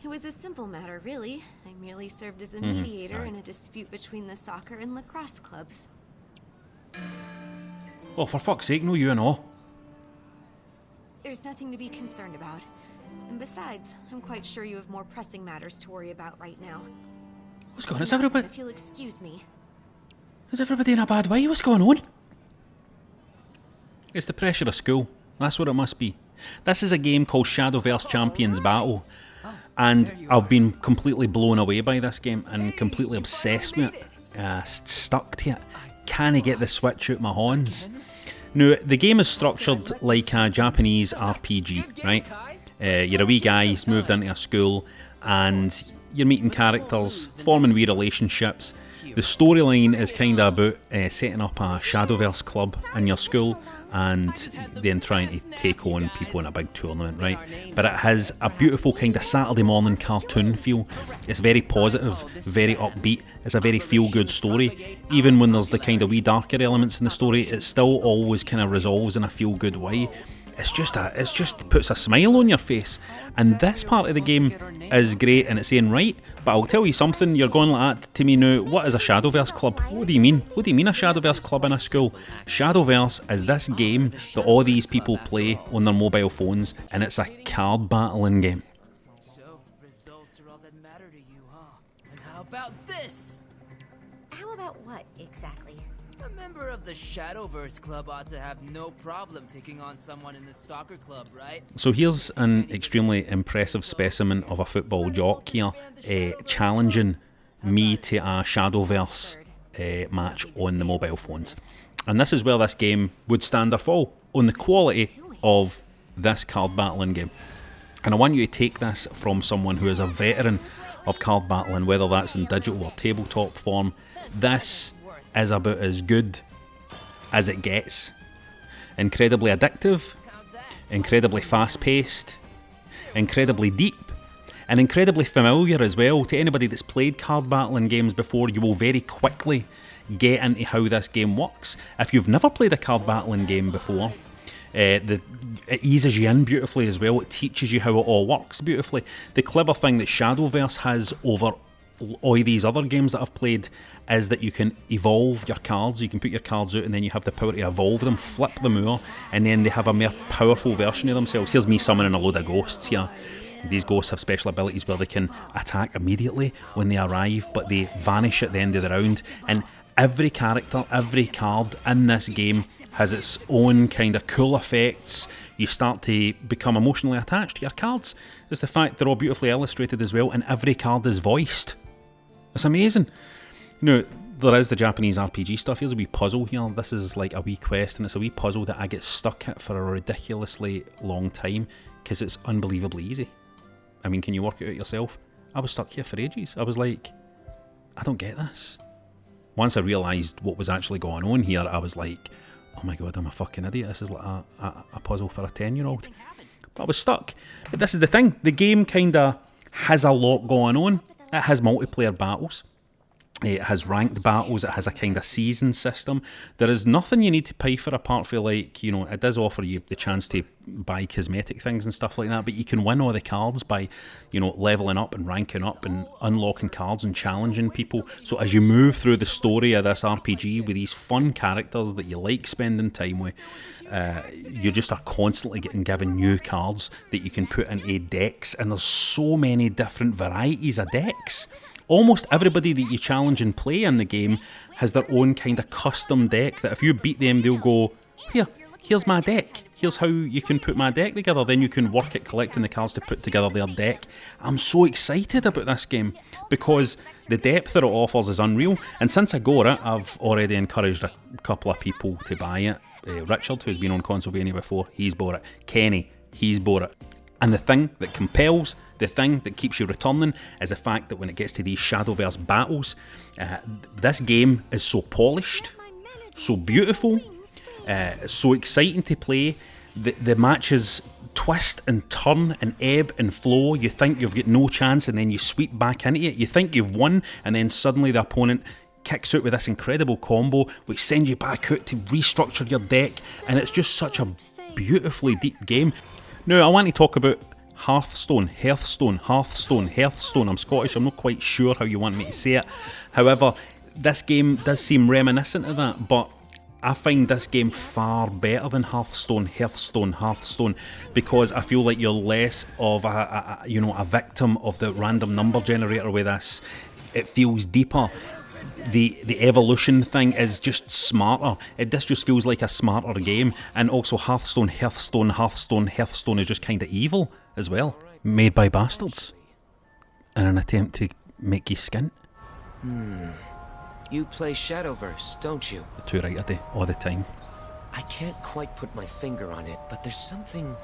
It was a simple matter, really. I merely served as a mediator in a dispute between the soccer and lacrosse clubs. Oh, for fuck's sake, no you and all. There's nothing to be concerned about. And besides, I'm quite sure you have more pressing matters to worry about right now. What's going on? Is everybody... If you'll excuse me. Is everybody in a bad way? What's going on? It's the pressure of school. That's what it must be. This is a game called Shadowverse Champions Battle. And I've been completely blown away by this game and completely obsessed with it. Stuck to it. Can't get the switch out my horns. Now, the game is structured like a Japanese RPG, right? You're a wee guy, he's moved into a school, and you're meeting characters, forming wee relationships. The storyline is kind of about setting up a Shadowverse club in your school and then trying to take on people in a big tournament, right? But it has a beautiful kind of Saturday morning cartoon feel. It's very positive, very upbeat. It's a very feel-good story. Even when there's the kind of wee darker elements in the story, it still always kind of resolves in a feel-good way. It just puts a smile on your face. And this part of the game is great in its own right, but I'll tell you something, you're going like that to me now, what is a Shadowverse club? What do you mean? What do you mean a Shadowverse club in a school? Shadowverse is this game that all these people play on their mobile phones, and it's a card battling game. So, results are all that matter to you, huh? And how about this? How about what, exactly? A member of the Shadowverse club ought to have no problem taking on someone in the soccer club, right? So here's an extremely impressive specimen of a football jock here, challenging me to a Shadowverse match on the mobile phones. And this is where this game would stand or fall, on the quality of this card battling game. And I want you to take this from someone who is a veteran of card battling, whether that's in digital or tabletop form. This is about as good as it gets. Incredibly addictive, incredibly fast-paced, incredibly deep, and incredibly familiar as well. To anybody that's played card battling games before, you will very quickly get into how this game works. If you've never played a card battling game before, it eases you in beautifully as well. It teaches you how it all works beautifully. The clever thing that Shadowverse has over all these other games that I've played is that you can evolve your cards. You can put your cards out and then you have the power to evolve them, flip them over, and then they have a more powerful version of themselves. Here's me summoning a load of ghosts here. These ghosts have special abilities where they can attack immediately when they arrive, but they vanish at the end of the round. And every character, every card in this game has its own kind of cool effects. You start to become emotionally attached to your cards. It's the fact they're all beautifully illustrated as well, and every card is voiced. It's amazing. Now, there is the Japanese RPG stuff. Here's a wee puzzle here. This is like a wee quest, and it's a wee puzzle that I get stuck at for a ridiculously long time because it's unbelievably easy. I mean, can you work it out yourself? I was stuck here for ages. I was like, I don't get this. Once I realised what was actually going on here, I was like, oh my god, I'm a fucking idiot. This is like a puzzle for a 10-year-old. But I was stuck. But this is the thing. The game kind of has a lot going on. It has multiplayer battles. It has ranked battles. It has a kind of season system. There is nothing you need to pay for apart from, like, you know, it does offer you the chance to buy cosmetic things and stuff like that, but you can win all the cards by, you know, leveling up and ranking up and unlocking cards and challenging people. So as you move through the story of this RPG with these fun characters that you like spending time with, you just are constantly getting given new cards that you can put into decks, and there's so many different varieties of decks. Almost everybody that you challenge and play in the game has their own kind of custom deck that if you beat them, they'll go, here's my deck. Here's how you can put my deck together. Then you can work at collecting the cards to put together their deck. I'm so excited about this game because the depth that it offers is unreal. And since I got it, I've already encouraged a couple of people to buy it. Richard, who's been on Consolevania before, he's bought it. Kenny, he's bought it. And the thing that compels, the thing that keeps you returning is the fact that when it gets to these Shadowverse battles, this game is so polished, so beautiful, so exciting to play. The matches twist and turn and ebb and flow. You think you've got no chance and then you sweep back into it. You think you've won and then suddenly the opponent kicks out with this incredible combo which sends you back out to restructure your deck, and it's just such a beautifully deep game. Now, I want to talk about Hearthstone, Hearthstone, Hearthstone, Hearthstone. I'm Scottish, I'm not quite sure how you want me to say it. However, this game does seem reminiscent of that, but I find this game far better than Hearthstone, Hearthstone, Hearthstone, because I feel like you're less of a victim of the random number generator with this. It feels deeper. The evolution thing is just smarter. This just feels like a smarter game. And also Hearthstone, Hearthstone, Hearthstone, Hearthstone is just kind of evil as well. Made by bastards. In an attempt to make you skint. You play Shadowverse, don't you? Too right I do, all the time. I can't quite put my finger on it, but there's something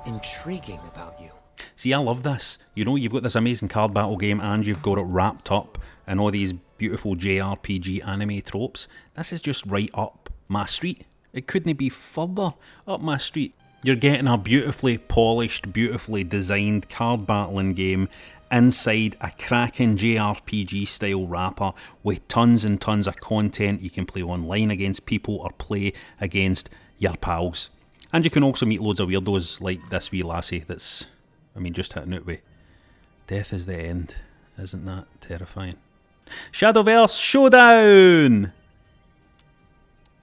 intriguing about you. See, I love this. You know, you've got this amazing card battle game and you've got it wrapped up in all these beautiful JRPG anime tropes. This is just right up my street. It couldn't be further up my street. You're getting a beautifully polished, beautifully designed card battling game inside a cracking JRPG style wrapper with tons and tons of content. You can play online against people or play against your pals. And you can also meet loads of weirdos like this wee lassie that's, just hitting it with death is the end. Isn't that terrifying? Shadowverse Showdown!